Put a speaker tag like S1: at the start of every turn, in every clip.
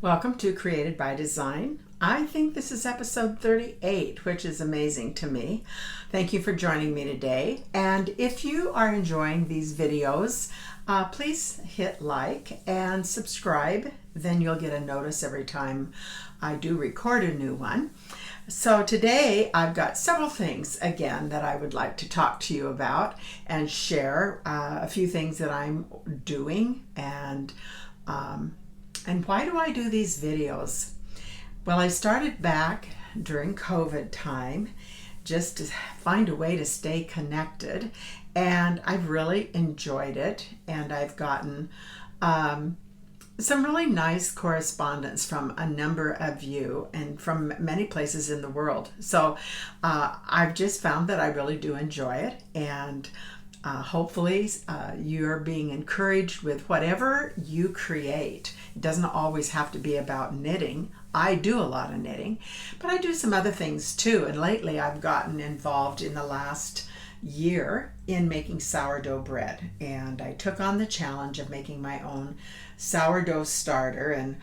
S1: Welcome to Created by Design. I think this is episode 38, which is amazing to me. Thank you for joining me today. And if you are enjoying these videos, please hit like and subscribe. Then you'll get a notice every time I do record a new one. So today I've got several things again that I would like to talk to you about and share a few things that I'm doing and why do I do these videos? Well, I started back during COVID time just to find a way to stay connected, and I've really enjoyed it, and I've gotten some really nice correspondence from a number of you and from many places in the world. So I've just found that I really do enjoy it, and hopefully you're being encouraged with whatever you create. It doesn't always have to be about knitting. I do a lot of knitting, but I do some other things too. And lately I've gotten involved in the last year in making sourdough bread. And I took on the challenge of making my own sourdough starter. And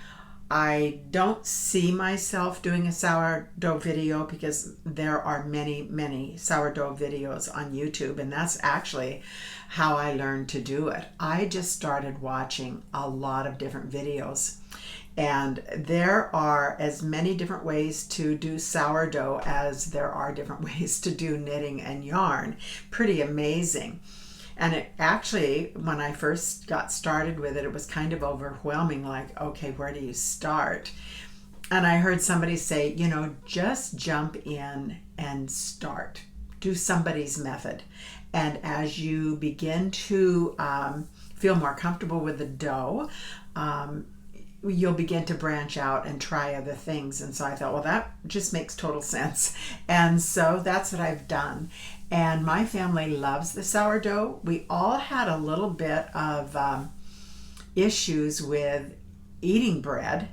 S1: I don't see myself doing a sourdough video because there are many sourdough videos on YouTube, and that's actually how I learned to do it. I just started watching a lot of different videos, and there are as many different ways to do sourdough as there are different ways to do knitting and yarn. Pretty amazing. And it actually, when I first got started with it, it was kind of overwhelming, like, okay, where do you start? And I heard somebody say, just jump in and start. Do somebody's method. And as you begin to feel more comfortable with the dough, you'll begin to branch out and try other things. And so I thought, well, that just makes total sense. And so that's what I've done. And my family loves the sourdough. We all had a little bit of issues with eating bread.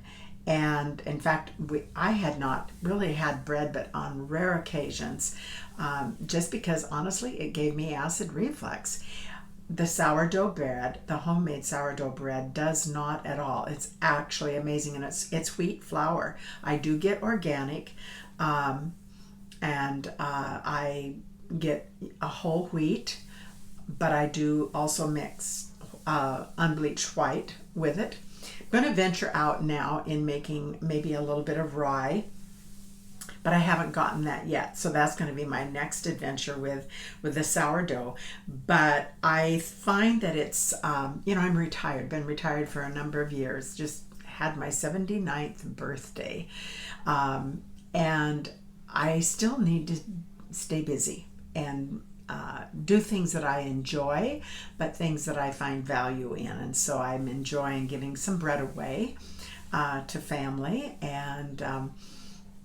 S1: And in fact, I had not really had bread, but on rare occasions, just because honestly, it gave me acid reflux. The sourdough bread, the homemade sourdough bread, does not at all. It's actually amazing, and it's wheat flour. I do get organic, and I get a whole wheat, but I do also mix unbleached white with it. I'm going to venture out now in making maybe a little bit of rye, but I haven't gotten that yet. So that's going to be my next adventure with the sourdough. But I find that it's, I'm retired, been retired for a number of years, just had my 79th birthday. And I still need to stay busy and do things that I enjoy, but things that I find value in. And so I'm enjoying giving some bread away to family, and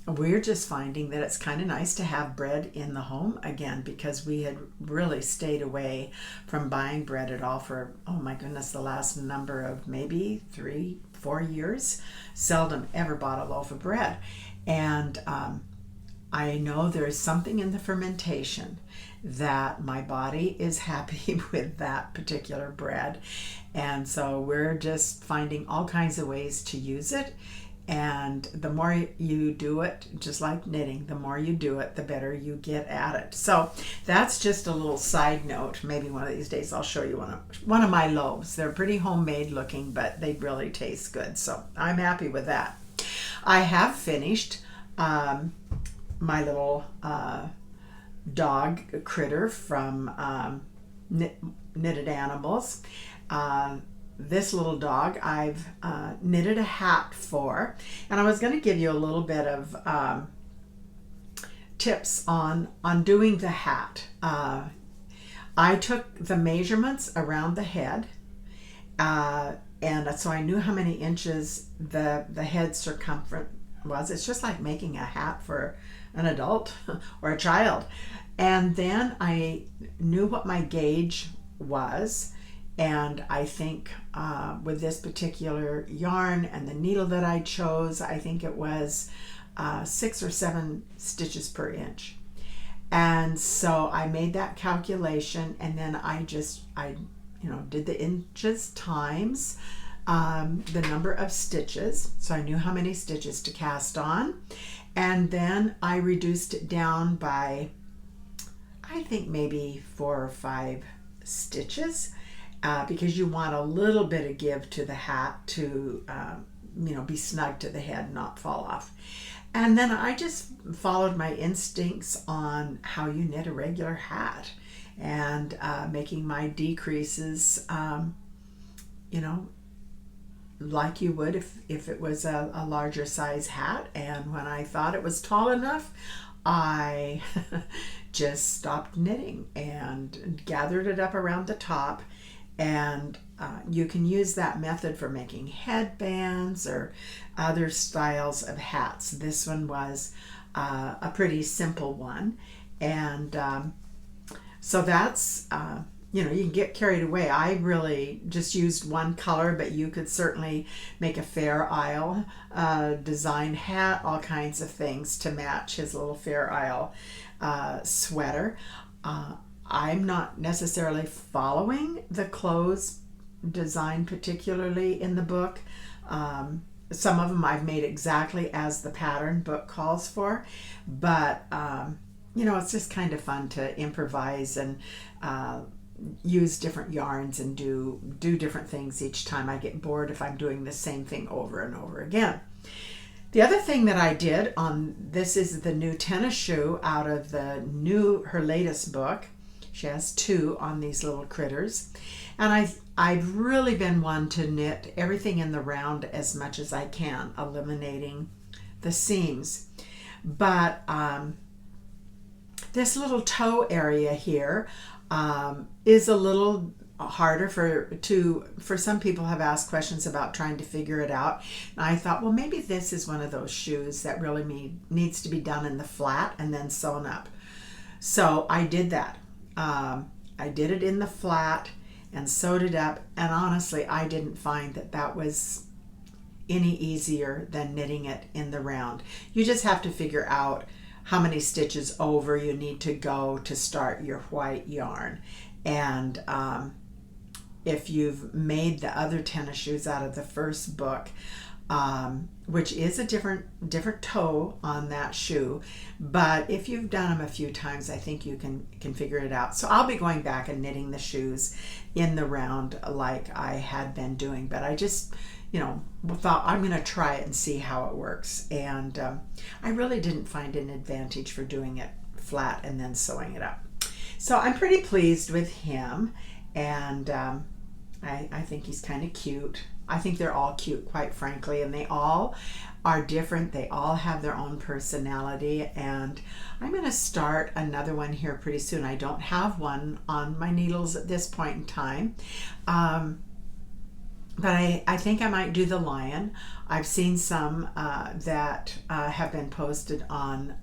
S1: we're just finding that it's kind of nice to have bread in the home again, because we had really stayed away from buying bread at all for, oh my goodness, the last number of maybe 3-4 years. Seldom ever bought a loaf of bread. And I know there's something in the fermentation that my body is happy with that particular bread. And so we're just finding all kinds of ways to use it. And the more you do it, just like knitting, the more you do it, the better you get at it. So that's just a little side note. Maybe one of these days I'll show you one of my loaves. They're pretty homemade looking, but they really taste good. So I'm happy with that. I have finished my little dog critter from Knitted Animals. This little dog I've knitted a hat for, and I was going to give you a little bit of tips on doing the hat. I took the measurements around the head, and so I knew how many inches the head circumference was. It's just like making a hat for an adult or a child. And then I knew what my gauge was. And I think with this particular yarn and the needle that I chose, I think it was 6 or 7 stitches per inch. And so I made that calculation, and then I did the inches times the number of stitches, so I knew how many stitches to cast on, and then I reduced it down by, I think, maybe 4 or 5 stitches, because you want a little bit of give to the hat to be snug to the head, not fall off. And then I just followed my instincts on how you knit a regular hat, and making my decreases like you would if it was a larger size hat. And when I thought it was tall enough, I just stopped knitting and gathered it up around the top. And you can use that method for making headbands or other styles of hats. This one was a pretty simple one. And so that's, you can get carried away. I really just used one color, but you could certainly make a Fair Isle design hat, all kinds of things to match his little Fair Isle sweater. I'm not necessarily following the clothes design particularly in the book. Some of them I've made exactly as the pattern book calls for, but it's just kind of fun to improvise and use different yarns and do different things each time. I get bored if I'm doing the same thing over and over again. The other thing that I did on this is the new tennis shoe out of her latest book. She has 2 on these little critters. And I've really been one to knit everything in the round as much as I can, eliminating the seams. But this little toe area here is a little harder for some people have asked questions about trying to figure it out. And I thought, well, maybe this is one of those shoes that really needs to be done in the flat and then sewn up. So I did that. I did it in the flat and sewed it up, and honestly I didn't find that was any easier than knitting it in the round. You just have to figure out how many stitches over you need to go to start your white yarn. And if you've made the other tennis shoes out of the first book, which is a different toe on that shoe, but if you've done them a few times, I think you can figure it out. So I'll be going back and knitting the shoes in the round like I had been doing, but I just thought I'm going to try it and see how it works. And I really didn't find an advantage for doing it flat and then sewing it up. So I'm pretty pleased with him, and I think he's kind of cute. I think they're all cute, quite frankly, and they all are different. They all have their own personality, and I'm going to start another one here pretty soon. I don't have one on my needles at this point in time, but I think I might do the lion. I've seen some that have been posted on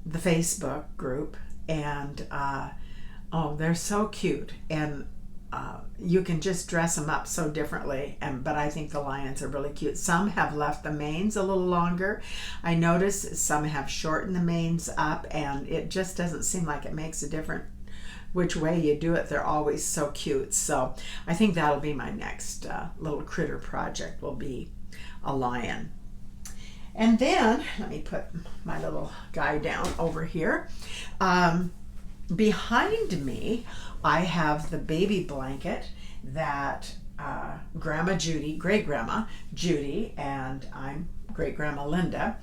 S1: the Facebook group, and they're so cute, and you can just dress them up so differently, but I think the lions are really cute. Some have left the manes a little longer. I noticed some have shortened the manes up, and it just doesn't seem like it makes a difference which way you do it. They're always so cute. So I think that'll be my next little critter project, will be a lion. And then let me put my little guy down over here. Behind me I have the baby blanket that Grandma Judy, Great Grandma Judy, and I'm Great Grandma Linda,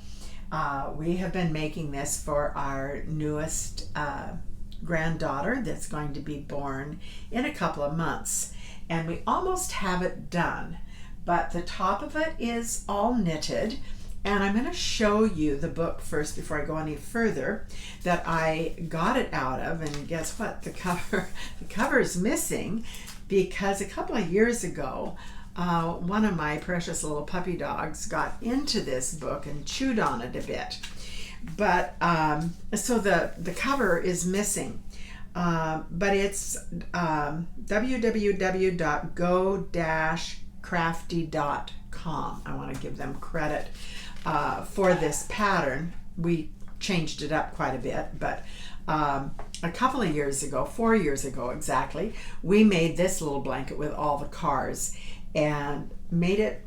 S1: we have been making this for our newest granddaughter that's going to be born in a couple of months, and we almost have it done, but the top of it is all knitted. And I'm going to show you the book first before I go any further that I got it out of. And guess what? The cover is missing, because a couple of years ago one of my precious little puppy dogs got into this book and chewed on it a bit. But so the cover is missing. But it's www.go-crafty.com. I want to give them credit for this pattern. We changed it up quite a bit, but a couple of years ago, 4 years ago exactly, we made this little blanket with all the cars and made it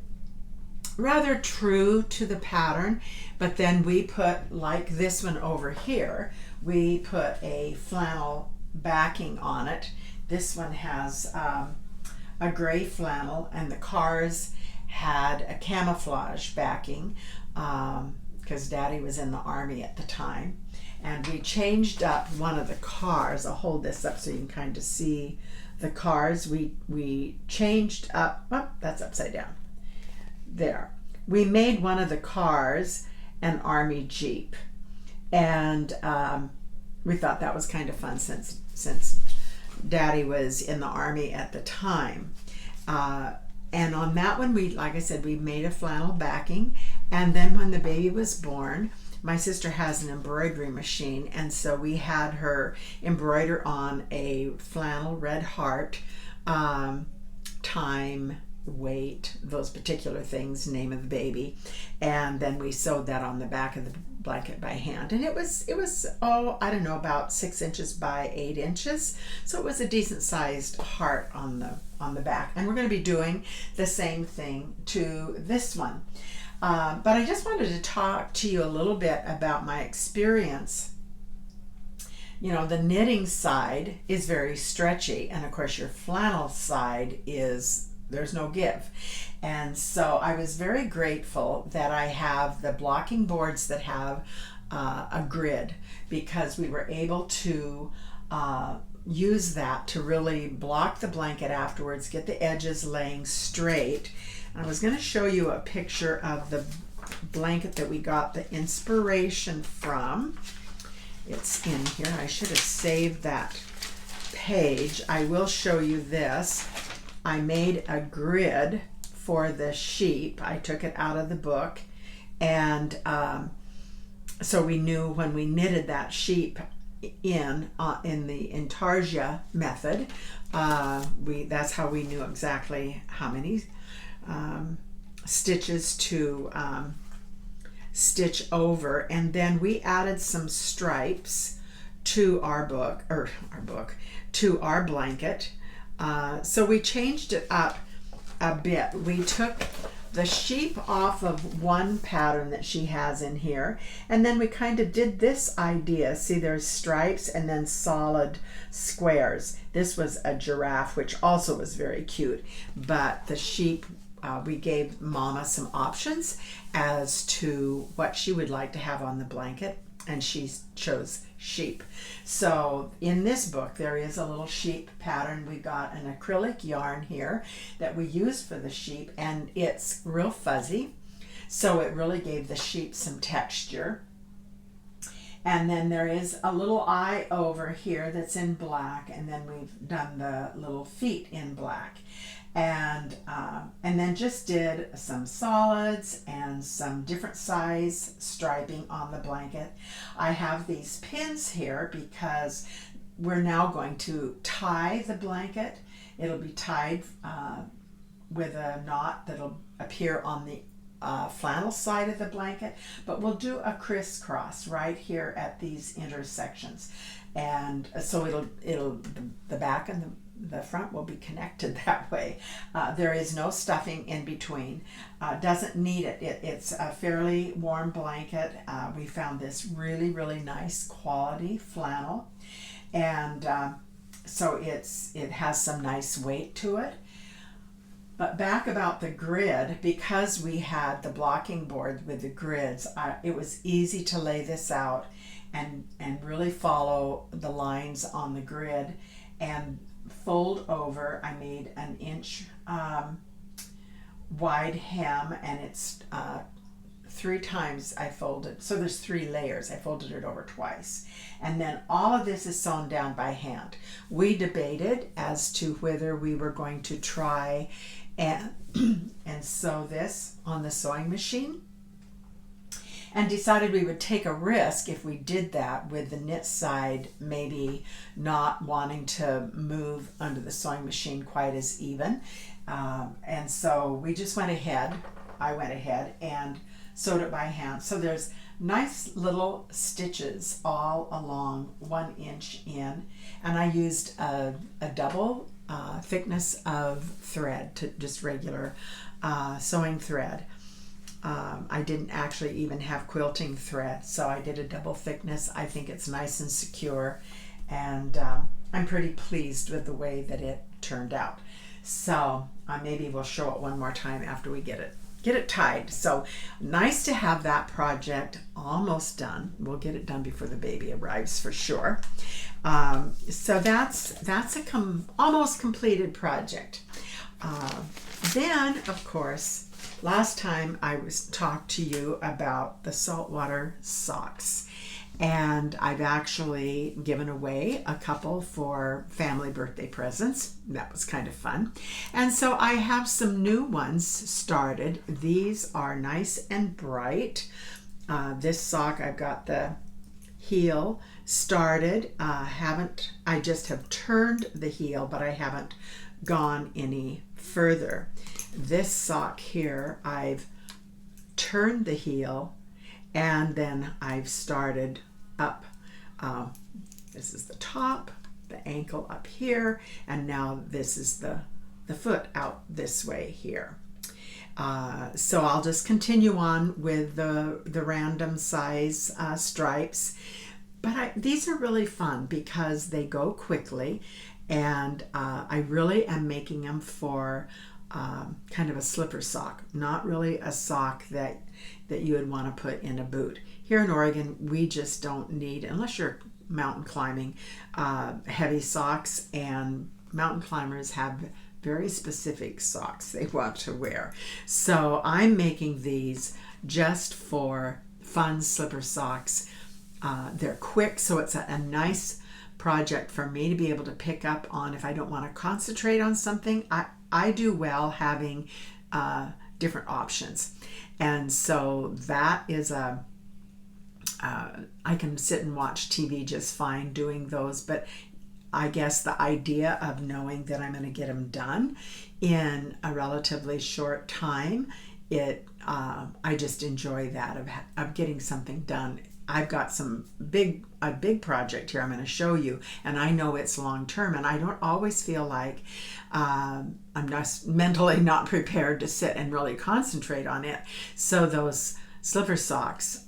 S1: rather true to the pattern, but then we put, like this one over here, we put a flannel backing on it. This one has a gray flannel, and the cars had a camouflage backing because Daddy was in the Army at the time. And we changed up one of the cars. I'll hold this up so you can kind of see the cars. We changed up, oh, that's upside down. There. We made one of the cars an Army Jeep. And we thought that was kind of fun since Daddy was in the Army at the time. And on that one, like I said, we made a flannel backing. And then when the baby was born, my sister has an embroidery machine, and so we had her embroider on a flannel red heart, time, weight, those particular things, name of the baby, and then we sewed that on the back of the blanket by hand. And it was I don't know, about 6 inches by 8 inches, so it was a decent sized heart on the back. And we're going to be doing the same thing to this one. But I just wanted to talk to you a little bit about my experience. You know, the knitting side is very stretchy, and of course your flannel side there's no give. And so I was very grateful that I have the blocking boards that have a grid, because we were able to use that to really block the blanket afterwards, get the edges laying straight. I was going to show you a picture of the blanket that we got the inspiration from. It's in here. I should have saved that page. I will show you this. I made a grid for the sheep. I took it out of the book, and so we knew when we knitted that sheep in the intarsia method, that's how we knew exactly how many stitches to stitch over. And then we added some stripes to our blanket. So we changed it up a bit. We took the sheep off of one pattern that she has in here, and then we kind of did this idea. See, there's stripes and then solid squares. This was a giraffe, which also was very cute, but the sheep, we gave Mama some options as to what she would like to have on the blanket, and she chose sheep. So in this book there is a little sheep pattern. We got an acrylic yarn here that we used for the sheep, and it's real fuzzy, so it really gave the sheep some texture. And then there is a little eye over here that's in black, and then we've done the little feet in black. And then just did some solids and some different size striping on the blanket. I have these pins here because we're now going to tie the blanket. It'll be tied with a knot that'll appear on the flannel side of the blanket, but we'll do a crisscross right here at these intersections. And so the back and the front will be connected that way. There is no stuffing in between. Doesn't need it. It's a fairly warm blanket. We found this really, really nice quality flannel, and so it has some nice weight to it. But back about the grid, because we had the blocking board with the grids, it was easy to lay this out and really follow the lines on the grid and fold over. I made an inch wide hem, and it's 3 times I folded, so there's 3 layers. I folded it over twice, and then all of this is sewn down by hand. We debated as to whether we were going to try and sew this on the sewing machine, and decided we would take a risk if we did that, with the knit side maybe not wanting to move under the sewing machine quite as even. And so we just went ahead I went ahead and sewed it by hand. So there's nice little stitches all along 1 inch in, and I used a double thickness of thread, to just regular sewing thread. I didn't actually even have quilting thread, so I did a double thickness. I think it's nice and secure, and I'm pretty pleased with the way that it turned out. So maybe we'll show it one more time after we get it tied. So nice to have that project almost done. We'll get it done before the baby arrives for sure. So that's a almost completed project. Then, of course, last time I talked to you about the saltwater socks, and I've actually given away a couple for family birthday presents. That was kind of fun. And so I have some new ones started. These are nice and bright. This sock, I've got the heel started. I just have turned the heel, but I haven't gone any further. This sock here, I've turned the heel, and then I've started up. This is the top, the ankle up here, and now this is the foot out this way here. So I'll just continue on with the random size stripes. But these are really fun because they go quickly, and I really am making them for kind of a slipper sock, not really a sock that you would want to put in a boot. Here in Oregon, we just don't need, unless you're mountain climbing, heavy socks, and mountain climbers have very specific socks they want to wear. So I'm making these just for fun slipper socks. They're quick, so it's a nice project for me to be able to pick up on if I don't want to concentrate on something. I do well having different options, and so that is I can sit and watch TV just fine doing those, but I guess the idea of knowing that I'm going to get them done in a relatively short time, I just enjoy that of getting something done. I've got a big project here I'm going to show you, and I know it's long term, and I don't always feel like I'm just mentally not prepared to sit and really concentrate on it. So those slipper socks,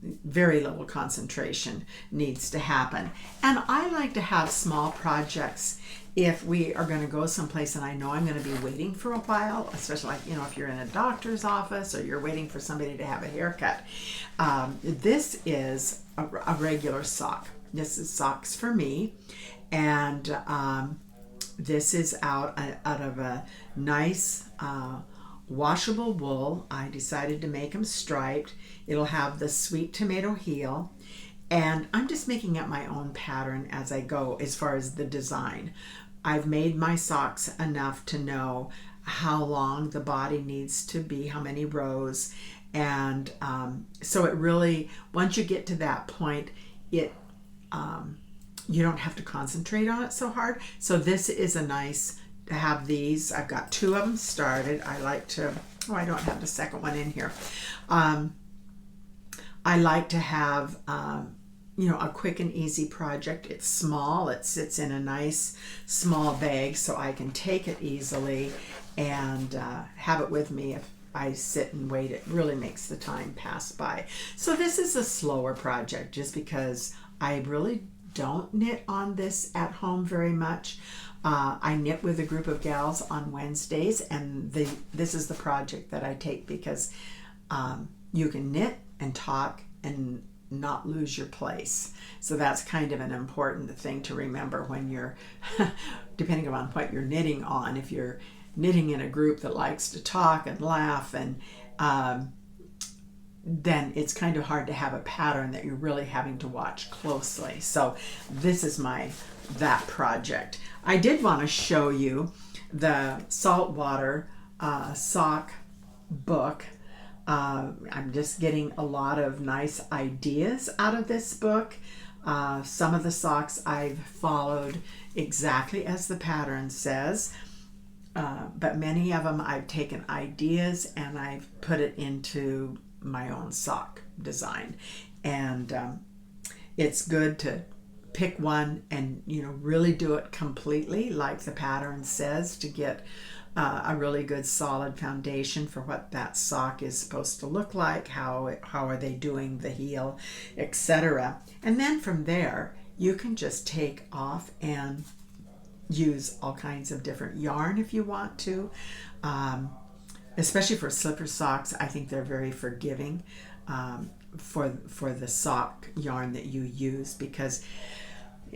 S1: very little concentration needs to happen. And I like to have small projects if we are going to go someplace and I know I'm going to be waiting for a while, especially like, if you're in a doctor's office or you're waiting for somebody to have a haircut. This is a regular sock. This is socks for me, and this is out of a nice washable wool. I decided to make them striped. It'll have the sweet tomato heel, and I'm just making up my own pattern as I go as far as the design. I've made my socks enough to know how long the body needs to be, how many rows, and so it really, once you get to that point, you don't have to concentrate on it so hard. So this is a nice to have these. I've got 2 of them started. I like to, I don't have the second one in here. I like to have a quick and easy project. It's small. It sits in a nice small bag, so I can take it easily and have it with me if I sit and wait. It really makes the time pass by. So this is a slower project just because I really don't knit on this at home very much. I knit with a group of gals on Wednesdays, and this is the project that I take because you can knit and talk and not lose your place. So that's kind of an important thing to remember when you're, depending on what you're knitting on. If you're knitting in a group that likes to talk and laugh, and then it's kind of hard to have a pattern that you're really having to watch closely. So this is that project. I did want to show you the saltwater sock book. I'm just getting a lot of nice ideas out of this book. Some of the socks I've followed exactly as the pattern says. but many of them I've taken ideas and I've put it into my own sock design. And it's good to pick one and, you know, really do it completely like the pattern says, to get a really good solid foundation for what that sock is supposed to look like, how are they doing the heel, etc. And then from there you can just take off and use all kinds of different yarn if you want to. Especially for slipper socks, I think they're very forgiving for the sock yarn that you use, because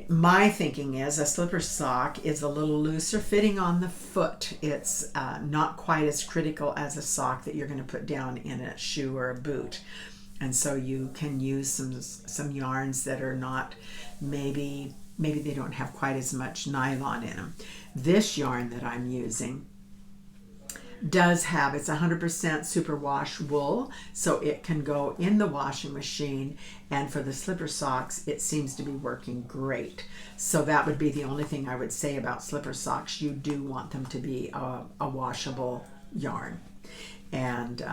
S1: my thinking is a slipper sock is a little looser fitting on the foot. It's not quite as critical as a sock that you're going to put down in a shoe or a boot. And so you can use some yarns that are not, maybe they don't have quite as much nylon in them. This yarn that I'm using does have, it's 100% superwash wool, so it can go in the washing machine, and for the slipper socks it seems to be working great. So that would be the only thing I would say about slipper socks. You do want them to be a washable yarn, and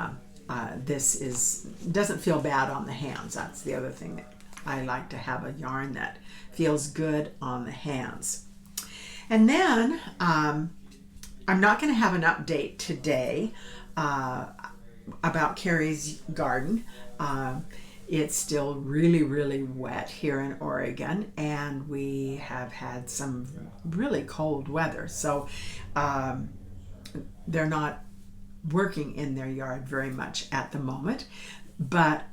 S1: this doesn't feel bad on the hands. That's the other thing, that I like to have a yarn that feels good on the hands. And then I'm not going to have an update today about Carrie's garden. It's still really, really wet here in Oregon, and we have had some really cold weather. So they're not working in their yard very much at the moment. But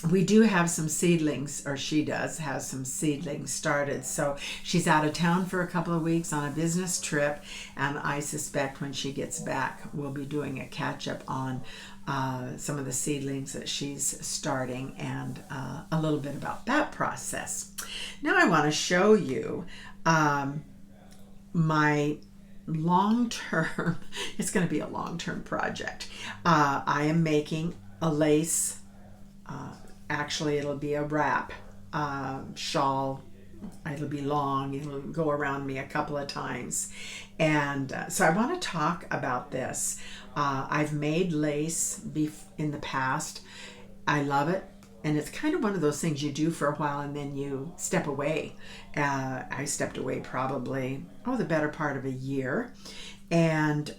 S1: we do have some seedlings, or she does have some seedlings started. So she's out of town for a couple of weeks on a business trip, and I suspect when she gets back we'll be doing a catch-up on some of the seedlings that she's starting, and a little bit about that process. Now I want to show you my long-term, it's going to be a long-term project. I am making a lace, actually it'll be a wrap shawl. It'll be long, it'll go around me a couple of times, and so I want to talk about this. I've made lace in the past. I love it, and it's kind of one of those things you do for a while and then you step away. I stepped away probably the better part of a year, and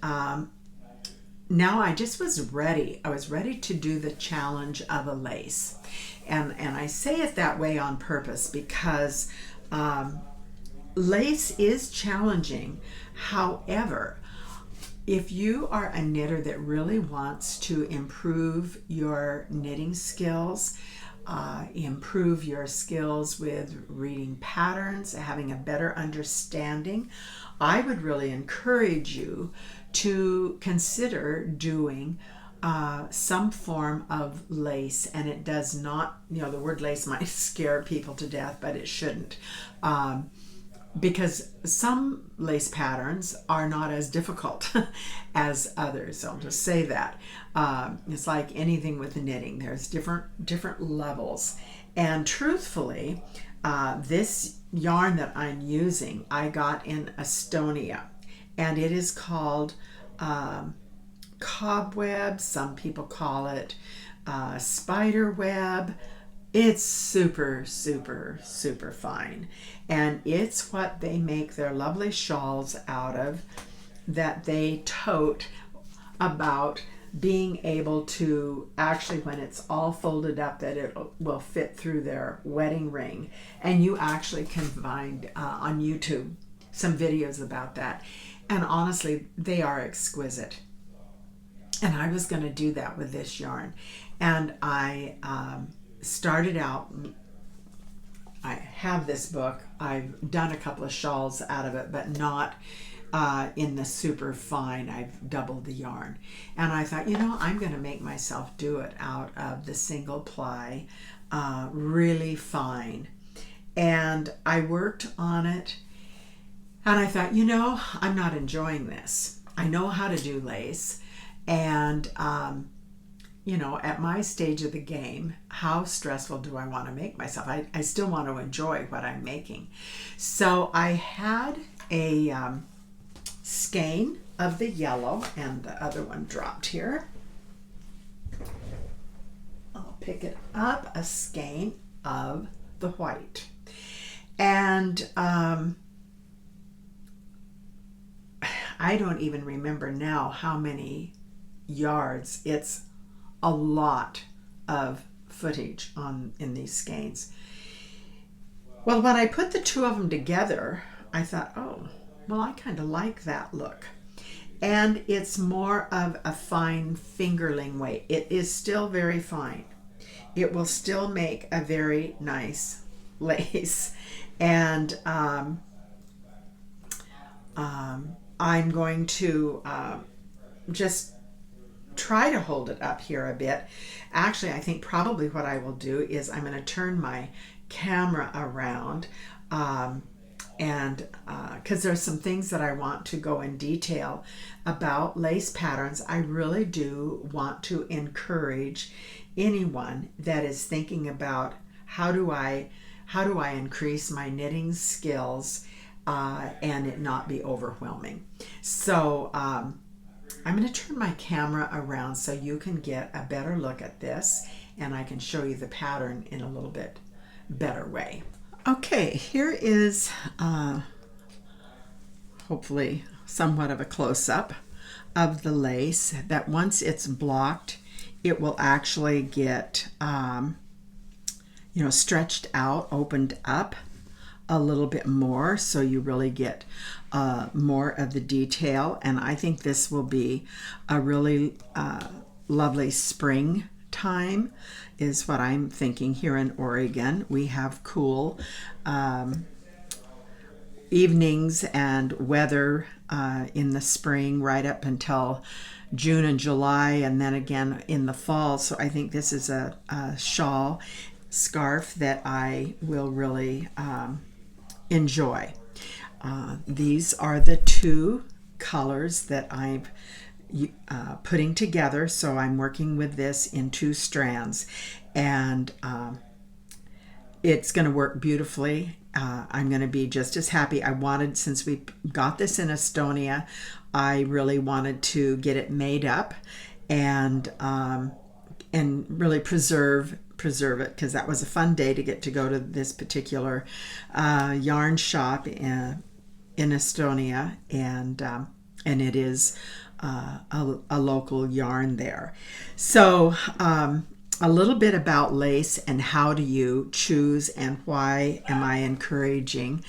S1: now I just was ready. I was ready to do the challenge of a lace. And I say it that way on purpose because lace is challenging. However, if you are a knitter that really wants to improve your knitting skills, improve your skills with reading patterns, having a better understanding, I would really encourage you to consider doing some form of lace. And it does not, the word lace might scare people to death, but it shouldn't, because some lace patterns are not as difficult as others. I'll just say that. It's like anything with knitting. There's different levels. And truthfully, this yarn that I'm using, I got in Estonia, and it is called cobweb. Some people call it spider web. It's super, super, super fine, and it's what they make their lovely shawls out of, that they tote about being able to actually, when it's all folded up, that it will fit through their wedding ring. And you actually can find on YouTube some videos about that, and honestly they are exquisite. And I was going to do that with this yarn, and I started out, I have this book, I've done a couple of shawls out of it, but not in the super fine. I've doubled the yarn, and I thought, I'm going to make myself do it out of the single ply, really fine. And I worked on it, and I thought, I'm not enjoying this. I know how to do lace, and at my stage of the game, how stressful do I want to make myself? I still want to enjoy what I'm making. So I had a skein of the yellow, and the other one dropped here. I'll pick it up, a skein of the white. And I don't even remember now how many yards. It's a lot of footage in these skeins. Well, when I put the two of them together, I thought, oh, well, I kind of like that look. And it's more of a fine fingerling weight. It is still very fine. It will still make a very nice lace. And I'm going to just try to hold it up here a bit. Actually, I think probably what I will do is I'm going to turn my camera around and because there's some things that I want to go in detail about lace patterns. I really do want to encourage anyone that is thinking about how do I increase my knitting skills and it not be overwhelming. So I'm going to turn my camera around so you can get a better look at this, and I can show you the pattern in a little bit better way. Okay, here is hopefully somewhat of a close-up of the lace that once it's blocked, it will actually get stretched out, opened up a little bit more, so you really get more of the detail. And I think this will be a really lovely spring time is what I'm thinking. Here in Oregon, we have cool evenings and weather in the spring right up until June and July, and then again in the fall. So I think this is a shawl scarf that I will really enjoy. These are the two colors that I'm putting together. So I'm working with this in two strands, and it's going to work beautifully. I'm going to be just as happy. I wanted, since we got this in Estonia, I really wanted to get it made up and really preserve it, because that was a fun day to get to go to this particular yarn shop in Estonia, and it is a local yarn there. So a little bit about lace and how do you choose, and why am I encouraging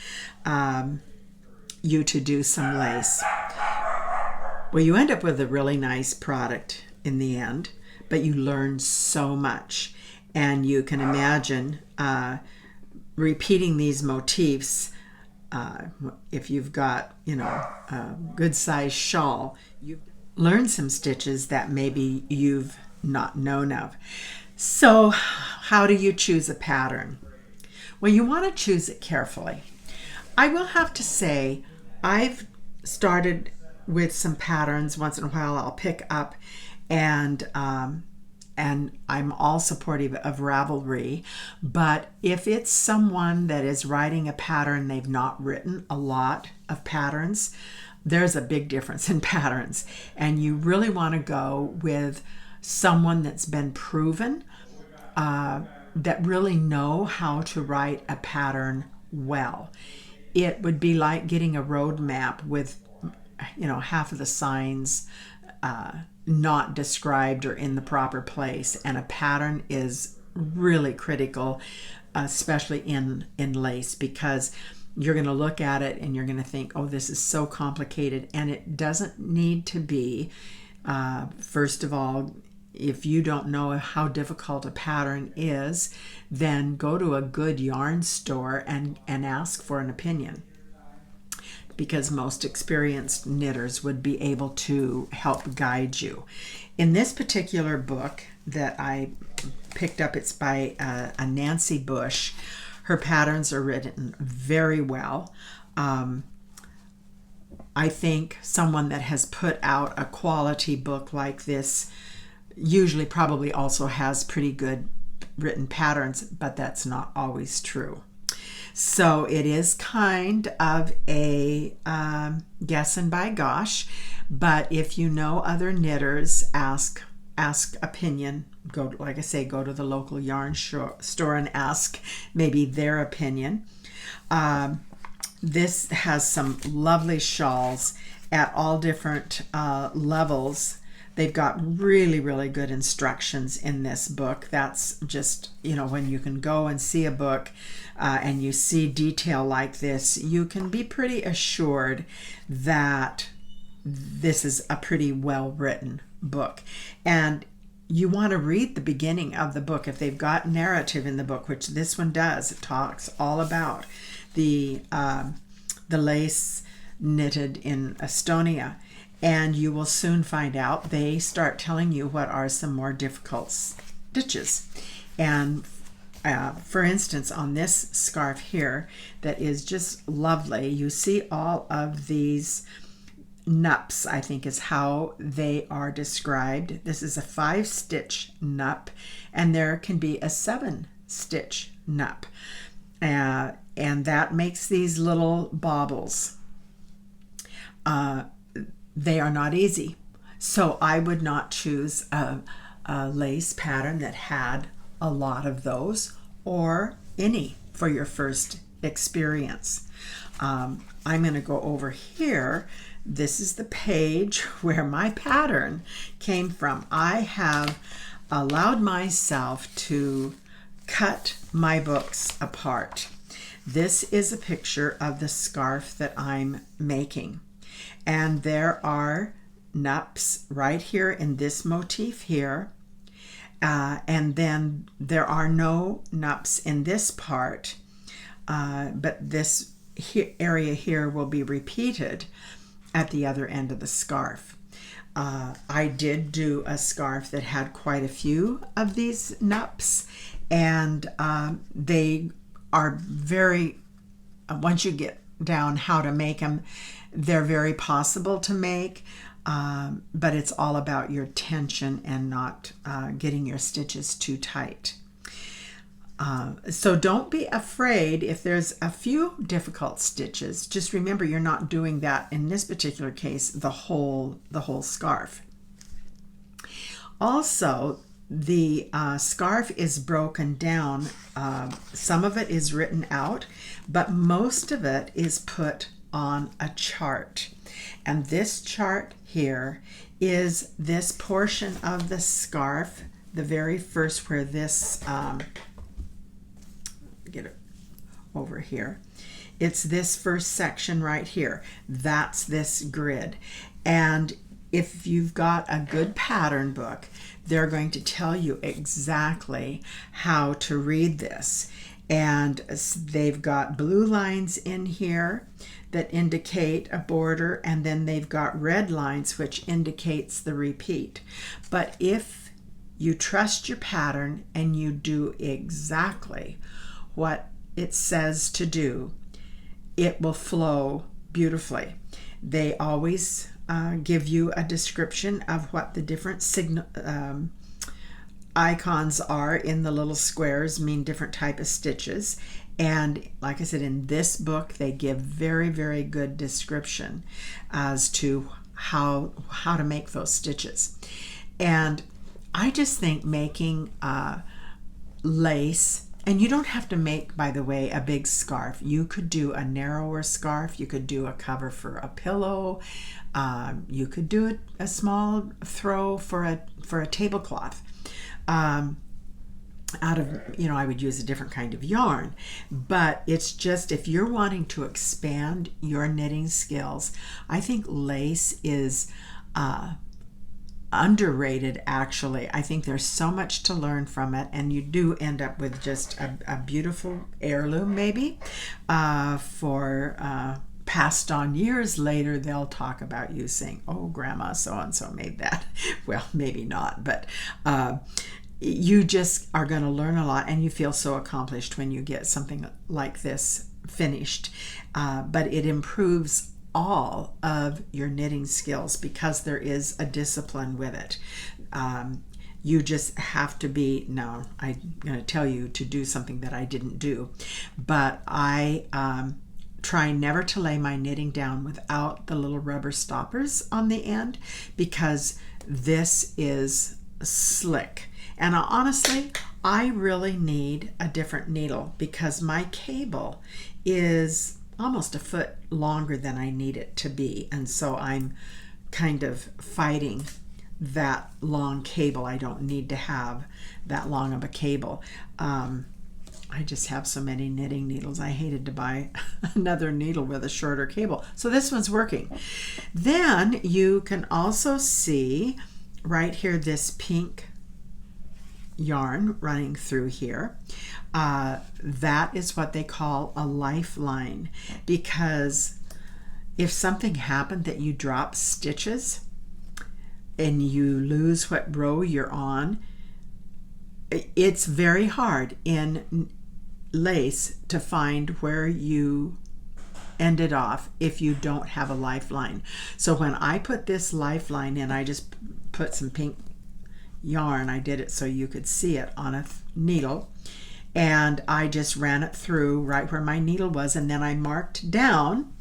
S1: you to do some lace. Well, you end up with a really nice product in the end, but you learn so much. And you can imagine repeating these motifs. If you've got, a good size shawl, you learn some stitches that maybe you've not known of. So how do you choose a pattern? Well, you want to choose it carefully. I will have to say, I've started with some patterns. Once in a while I'll pick up, and I'm all supportive of Ravelry, but if it's someone that is writing a pattern, they've not written a lot of patterns, there's a big difference in patterns, and you really want to go with someone that's been proven, that really know how to write a pattern well. It would be like getting a road map with, half of the signs not described or in the proper place, and a pattern is really critical, especially in lace, because you're going to look at it and you're going to think, oh, this is so complicated, and it doesn't need to be. First of all, if you don't know how difficult a pattern is, then go to a good yarn store and ask for an opinion, because most experienced knitters would be able to help guide you. In this particular book that I picked up, it's by a Nancy Bush. Her patterns are written very well. I think someone that has put out a quality book like this usually probably also has pretty good written patterns, but that's not always true. So it is kind of a guess and by gosh, but if you know other knitters, ask opinion. Go, like I say, go to the local yarn store and ask maybe their opinion. This has some lovely shawls at all different levels. They've got really, really good instructions in this book. That's just, when you can go and see a book and you see detail like this, you can be pretty assured that this is a pretty well-written book. And you want to read the beginning of the book. If they've got narrative in the book, which this one does, it talks all about the lace knitted in Estonia. And you will soon find out they start telling you what are some more difficult stitches. And for instance, on this scarf here that is just lovely, you see all of these nups, I think is how they are described. This is a 5-stitch nup, and there can be a 7-stitch nup. And that makes these little baubles. They are not easy. So I would not choose a lace pattern that had a lot of those or any for your first experience. I'm going to go over here. This is the page where my pattern came from. I have allowed myself to cut my books apart. This is a picture of the scarf that I'm making. And there are nups right here in this motif here. And then there are no nups in this part, but this area here will be repeated at the other end of the scarf. I did do a scarf that had quite a few of these nups, and they are very, once you get down how to make them, they're very possible to make, but it's all about your tension and not getting your stitches too tight. So don't be afraid if there's a few difficult stitches. Just remember you're not doing that in this particular case, the whole scarf. Also, the scarf is broken down. Some of it is written out, but most of it is put on a chart. And this chart here is this portion of the scarf, the very first where this, get it over here. It's this first section right here. That's this grid. And if you've got a good pattern book, they're going to tell you exactly how to read this. And they've got blue lines in here that indicate a border, and then they've got red lines which indicates the repeat. But if you trust your pattern and you do exactly what it says to do, it will flow beautifully. They always give you a description of what the different icons are in the little squares, mean different type of stitches. And like I said, in this book, they give very, very good description as to how to make those stitches. And I just think making lace, and you don't have to make, by the way, a big scarf. You could do a narrower scarf. You could do a cover for a pillow. You could do a small throw for a tablecloth. Out of, I would use a different kind of yarn, but it's just, if you're wanting to expand your knitting skills, I think lace is underrated, actually. I think there's so much to learn from it, and you do end up with just a beautiful heirloom, maybe, for passed on years later. They'll talk about you saying, oh, grandma so-and-so made that. Well, maybe not, but you just are going to learn a lot, and you feel so accomplished when you get something like this finished. But it improves all of your knitting skills because there is a discipline with it. You just have to be, now I'm going to tell you to do something that I didn't do, but I try never to lay my knitting down without the little rubber stoppers on the end, because this is slick. And honestly, I really need a different needle because my cable is almost a foot longer than I need it to be. And so I'm kind of fighting that long cable. I don't need to have that long of a cable. I just have so many knitting needles. I hated to buy another needle with a shorter cable. So this one's working. Then you can also see right here this pink yarn running through here. That is what they call a lifeline, because if something happened that you drop stitches and you lose what row you're on, it's very hard in lace to find where you ended off if you don't have a lifeline. So when I put this lifeline in, I just put some pink yarn. I did it so you could see it on a needle, and I just ran it through right where my needle was, and then I marked down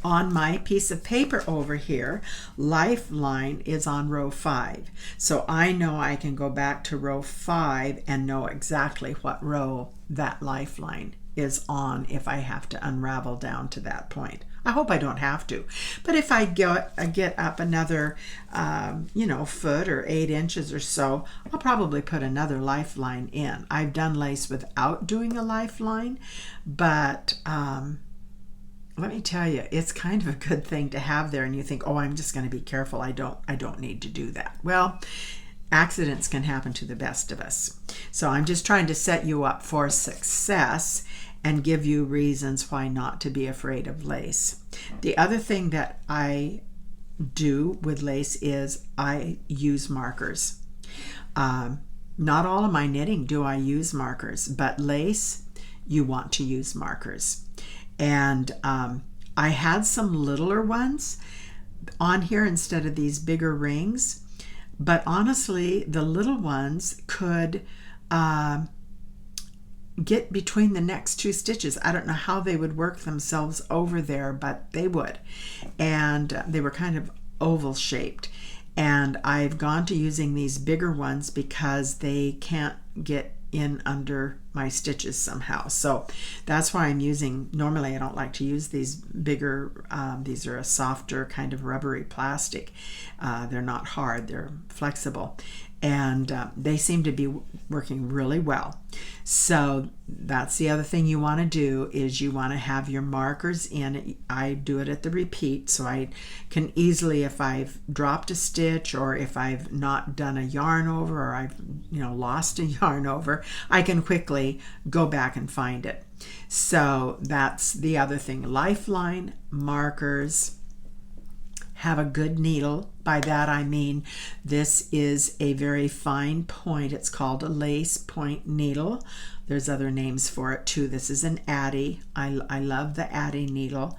S1: on my piece of paper over here, lifeline is on row 5. So I know I can go back to row 5 and know exactly what row that lifeline is on if I have to unravel down to that point. I hope I don't have to, but if I get up another foot or 8 inches or so, I'll probably put another lifeline in. I've done lace without doing a lifeline, but let me tell you, it's kind of a good thing to have there, and you think, oh, I'm just going to be careful. I don't need to do that. Well, accidents can happen to the best of us. So I'm just trying to set you up for success and give you reasons why not to be afraid of lace. The other thing that I do with lace is I use markers. Not all of my knitting do I use markers, but lace, you want to use markers. And I had some littler ones on here instead of these bigger rings, but honestly the little ones could get between the next 2 stitches. I don't know how they would work themselves over there, but they would. And they were kind of oval shaped, and I've gone to using these bigger ones because they can't get in under my stitches somehow. So that's why I'm using, normally I don't like to use these bigger, these are a softer kind of rubbery plastic. They're not hard, they're flexible, and they seem to be working really well. So that's the other thing you want to do, is you want to have your markers in. I do it at the repeat, so I can easily, if I've dropped a stitch or if I've not done a yarn over, or I've lost a yarn over, I can quickly go back and find it. So that's the other thing. Lifeline, markers, have a good needle. By that I mean this is a very fine point. It's called a lace point needle. There's other names for it too. This is an Addy. I love the Addy needle.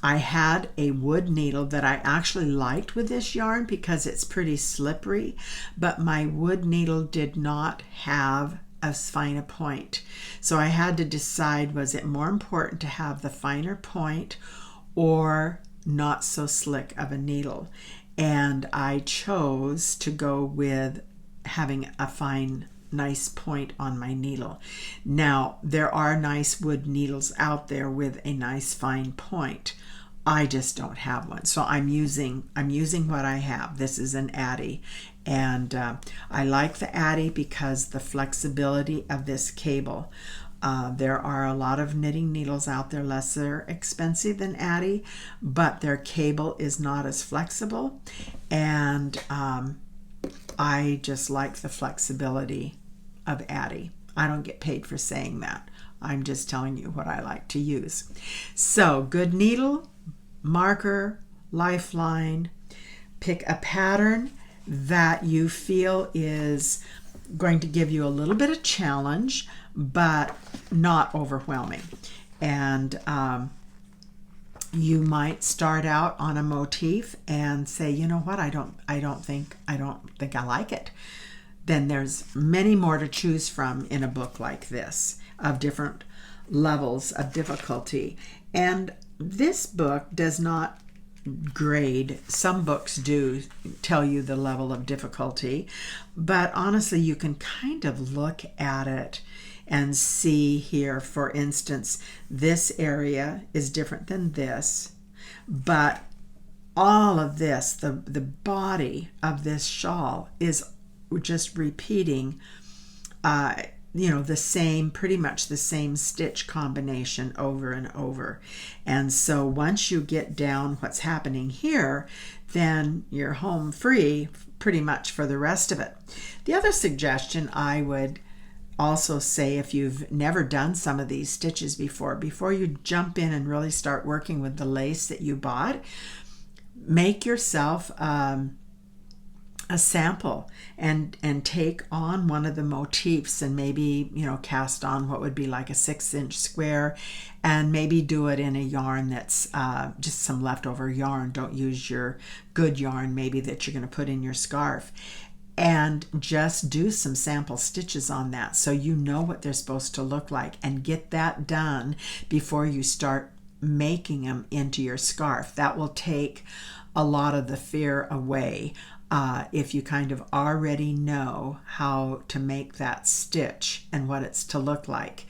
S1: I had a wood needle that I actually liked with this yarn because it's pretty slippery, but my wood needle did not have as fine a point. So I had to decide, was it more important to have the finer point or not so slick of a needle? And I chose to go with having a fine, nice point on my needle. Now, there are nice wood needles out there with a nice fine point. I just don't have one, so I'm using what I have. This is an Addy, and I like the Addy because the flexibility of this cable. There are a lot of knitting needles out there lesser expensive than Addy, but their cable is not as flexible, and I just like the flexibility of Addy. I don't get paid for saying that. I'm just telling you what I like to use. So good needle, marker, lifeline, pick a pattern that you feel is going to give you a little bit of challenge, but not overwhelming. And You might start out on a motif and say, you know what, I don't think I like it. Then there's many more to choose from in a book like this of different levels of difficulty. And this book does not grade. Some books do tell you the level of difficulty, but honestly, you can kind of look at it and see here, for instance, this area is different than this, but all of this, the body of this shawl is just repeating the same, pretty much the same stitch combination over and over. And so once you get down what's happening here, then you're home free pretty much for the rest of it. The other suggestion I would also say, if you've never done some of these stitches before you jump in and really start working with the lace that you bought, make yourself a sample and take on one of the motifs and maybe, cast on what would be like a 6-inch square, and maybe do it in a yarn that's just some leftover yarn. Don't use your good yarn maybe that you're going to put in your scarf, and just do some sample stitches on that so you know what they're supposed to look like, and get that done before you start making them into your scarf. That will take a lot of the fear away. If you kind of already know how to make that stitch and what it's to look like,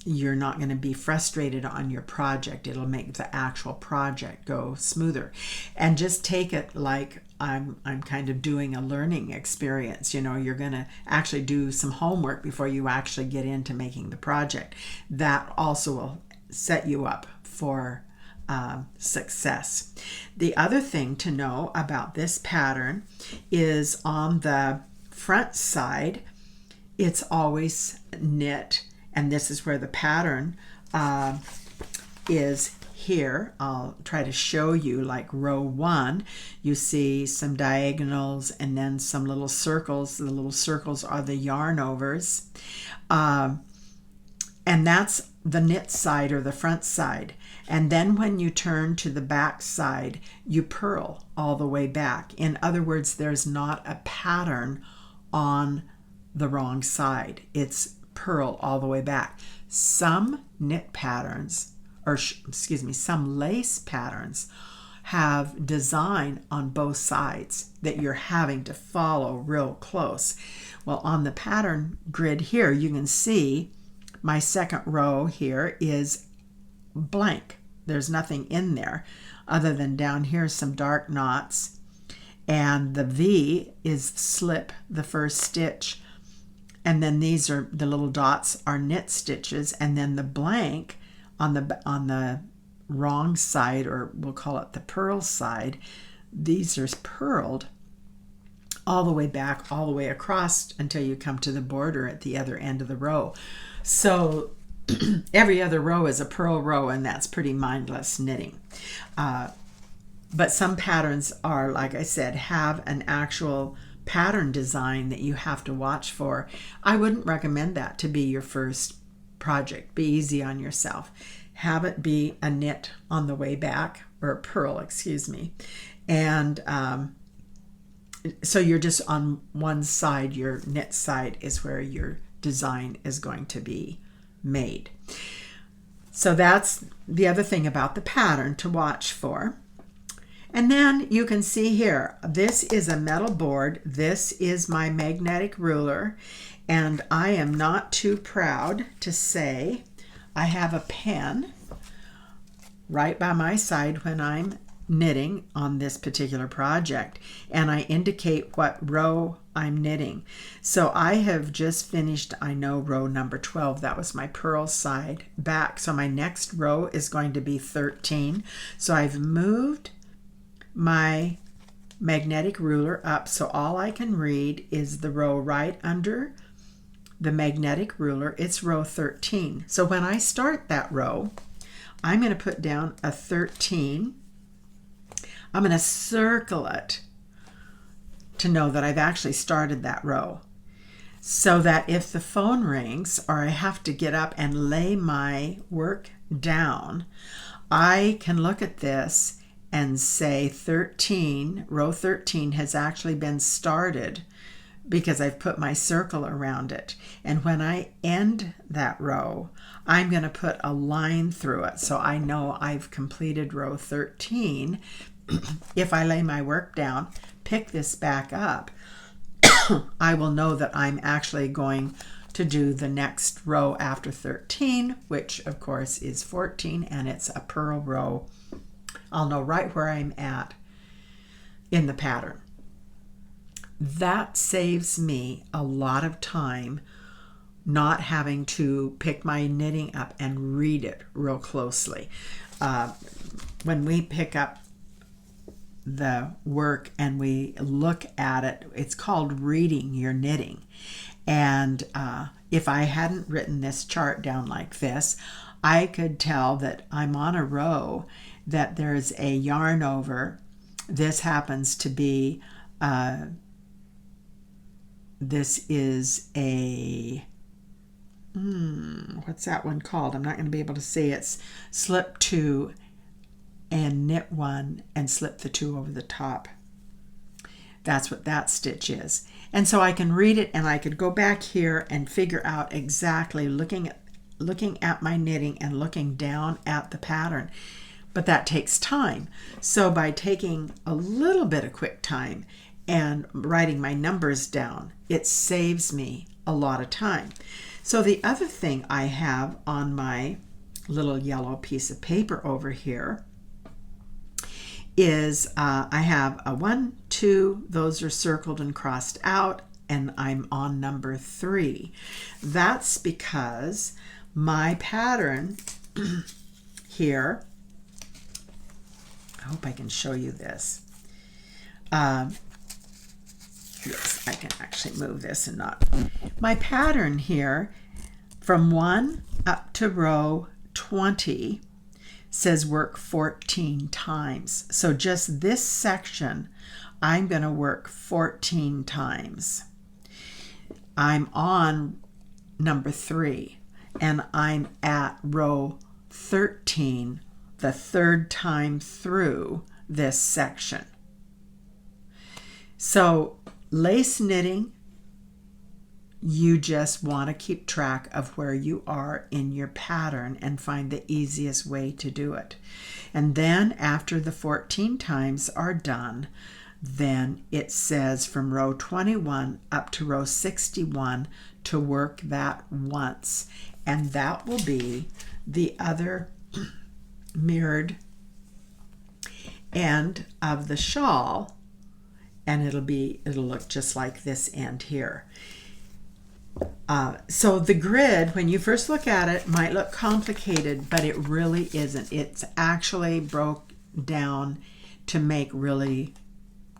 S1: you're not going to be frustrated on your project. It'll make the actual project go smoother. And just take it like I'm kind of doing a learning experience. You're going to actually do some homework before you actually get into making the project. That also will set you up for success. The other thing to know about this pattern is on the front side, it's always knit, and this is where the pattern is here. I'll try to show you, like row 1, you see some diagonals and then some little circles. The little circles are the yarn overs, and that's the knit side or the front side. And then when you turn to the back side, you purl all the way back. In other words, there's not a pattern on the wrong side. It's purl all the way back. Some knit patterns, some lace patterns have design on both sides that you're having to follow real close. Well, on the pattern grid here, you can see my second row here is blank. There's nothing in there other than down here some dark knots, and the V is slip the first stitch, and then these are the little dots are knit stitches, and then the blank on the wrong side, or we'll call it the purl side, these are purled all the way back, all the way across until you come to the border at the other end of the row. So every other row is a purl row, and that's pretty mindless knitting. But some patterns are, like I said, have an actual pattern design that you have to watch for. I wouldn't recommend that to be your first project. Be easy on yourself. Have it be a knit on the way back, or a purl, and so you're just on one side. Your knit side is where your design is going to be made. So that's the other thing about the pattern to watch for. And then you can see here, this is a metal board. This is my magnetic ruler, and I am not too proud to say I have a pen right by my side when I'm knitting on this particular project, and I indicate what row I'm knitting. So I have just finished, I know, row number 12. That was my purl side back. So my next row is going to be 13. So I've moved my magnetic ruler up, so all I can read is the row right under the magnetic ruler. It's row 13. So when I start that row, I'm going to put down a 13. I'm going to circle it to know that I've actually started that row, so that if the phone rings or I have to get up and lay my work down, I can look at this and say row 13 has actually been started because I've put my circle around it. And when I end that row, I'm going to put a line through it so I know I've completed row 13. If I lay my work down, pick this back up, I will know that I'm actually going to do the next row after 13, which of course is 14, and it's a purl row. I'll know right where I'm at in the pattern. That saves me a lot of time not having to pick my knitting up and read it real closely. When we pick up the work and we look at it, it's called reading your knitting. And if I hadn't written this chart down like this, I could tell that I'm on a row, that there's a yarn over. This happens to be, this is a, what's that one called? I'm not going to be able to see. It's slip 2 and knit 1 and slip the 2 over the top. That's what that stitch is. And so I can read it, and I could go back here and figure out exactly, looking at my knitting and looking down at the pattern. But that takes time. So by taking a little bit of quick time and writing my numbers down, it saves me a lot of time. So the other thing I have on my little yellow piece of paper over here is I have a 1, 2, those are circled and crossed out, and I'm on number 3. That's because my pattern here, I hope I can show you this. Yes, I can actually move this and not. My pattern here from 1 up to row 20 says work 14 times. So just this section, I'm going to work 14 times. I'm on number 3, and I'm at row 13 the third time through this section. So lace knitting, you just want to keep track of where you are in your pattern and find the easiest way to do it. And then after the 14 times are done, then it says from row 21 up to row 61 to work that once. And that will be the other mirrored end of the shawl, and it'll look just like this end here. So the grid, when you first look at it, might look complicated, but it really isn't. It's actually broke down to make really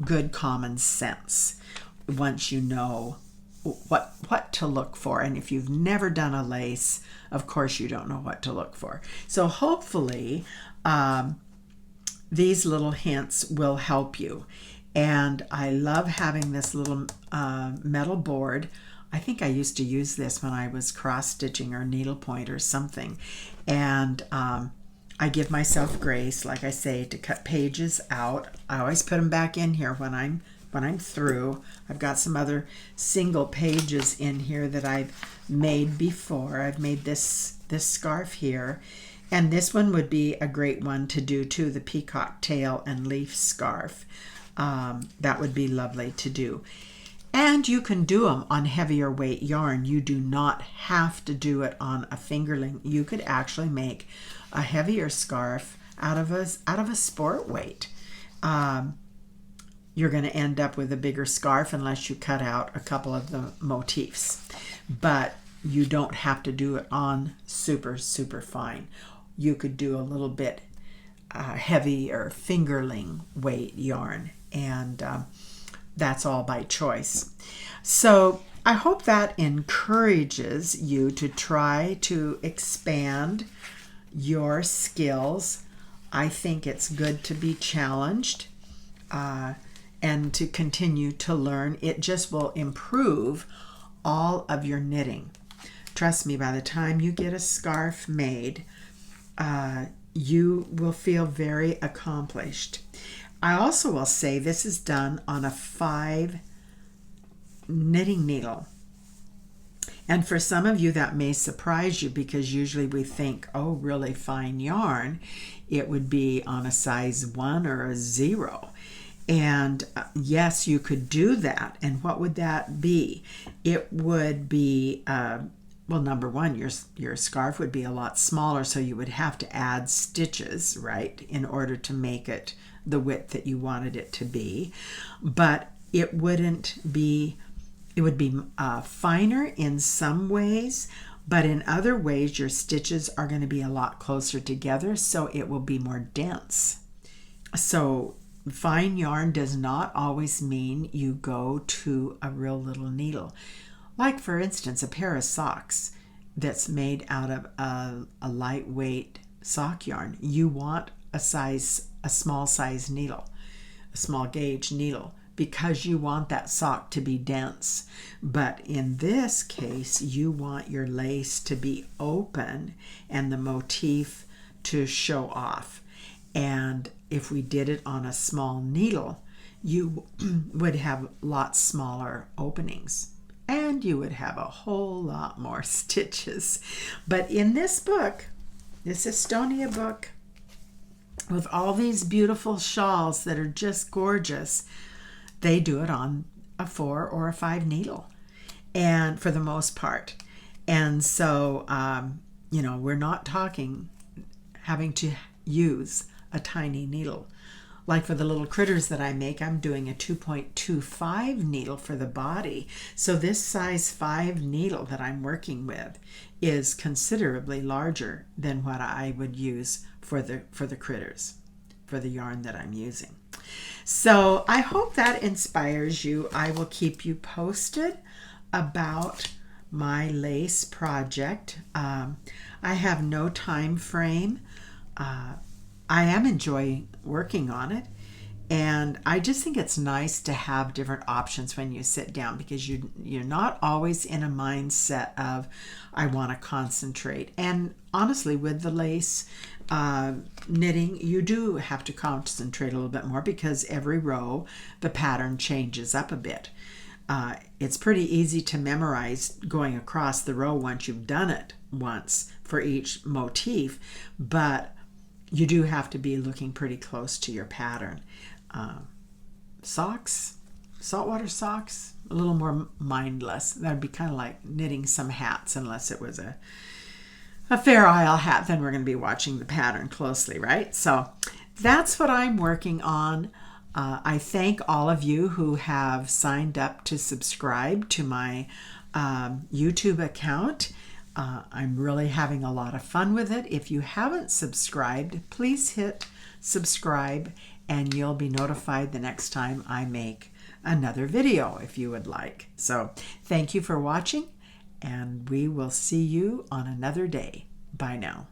S1: good common sense once you know what to look for. And if you've never done a lace, of course you don't know what to look for. So hopefully these little hints will help you. And I love having this little metal board. I think I used to use this when I was cross-stitching or needlepoint or something. And I give myself grace, like I say, to cut pages out. I always put them back in here when I'm through. I've got some other single pages in here that I've made before. I've made this scarf here. And this one would be a great one to do too, the peacock tail and leaf scarf. That would be lovely to do. And you can do them on heavier weight yarn. You do not have to do it on a fingerling. You could actually make a heavier scarf out of a sport weight. You're going to end up with a bigger scarf unless you cut out a couple of the motifs. But you don't have to do it on super, super fine. You could do a little bit heavier fingerling weight yarn, and that's all by choice. So I hope that encourages you to try to expand your skills. I think it's good to be challenged and to continue to learn. It just will improve all of your knitting. Trust me, by the time you get a scarf made, you will feel very accomplished. I also will say this is done on a 5 knitting needle. And for some of you that may surprise you, because usually we think, oh, really fine yarn, it would be on a size 1 or a 0. And yes, you could do that. And what would that be? It would be, well, number one, your scarf would be a lot smaller, so you would have to add stitches, right, in order to make it the width that you wanted it to be. But it wouldn't be, it would be finer in some ways, but in other ways your stitches are going to be a lot closer together, so it will be more dense. So fine yarn does not always mean you go to a real little needle. Like, for instance, a pair of socks that's made out of a lightweight sock yarn. You want a small size needle, a small gauge needle, because you want that sock to be dense. But in this case, you want your lace to be open and the motif to show off. And if we did it on a small needle, you would have lots smaller openings and you would have a whole lot more stitches. But in this book, this Estonia book, with all these beautiful shawls that are just gorgeous, they do it on a 4 or a 5 needle, and for the most part. And so, you know, we're not talking having to use a tiny needle. Like for the little critters that I make, I'm doing a 2.25 needle for the body. So this size 5 needle that I'm working with is considerably larger than what I would use for the critters, for the yarn that I'm using. So I hope that inspires you. I will keep you posted about my lace project. I have no time frame. I am enjoying working on it, and I just think it's nice to have different options when you sit down, because you're not always in a mindset of I want to concentrate. And honestly, with the lace knitting, you do have to concentrate a little bit more, because every row the pattern changes up a bit. It's pretty easy to memorize going across the row once you've done it once for each motif, but you do have to be looking pretty close to your pattern. Socks, saltwater socks, a little more mindless. That would be kind of like knitting some hats, unless it was a Fair Isle hat. Then we're going to be watching the pattern closely, right? So that's what I'm working on. I thank all of you who have signed up to subscribe to my YouTube account. I'm really having a lot of fun with it. If you haven't subscribed, please hit subscribe and you'll be notified the next time I make another video if you would like. So thank you for watching, and we will see you on another day. Bye now.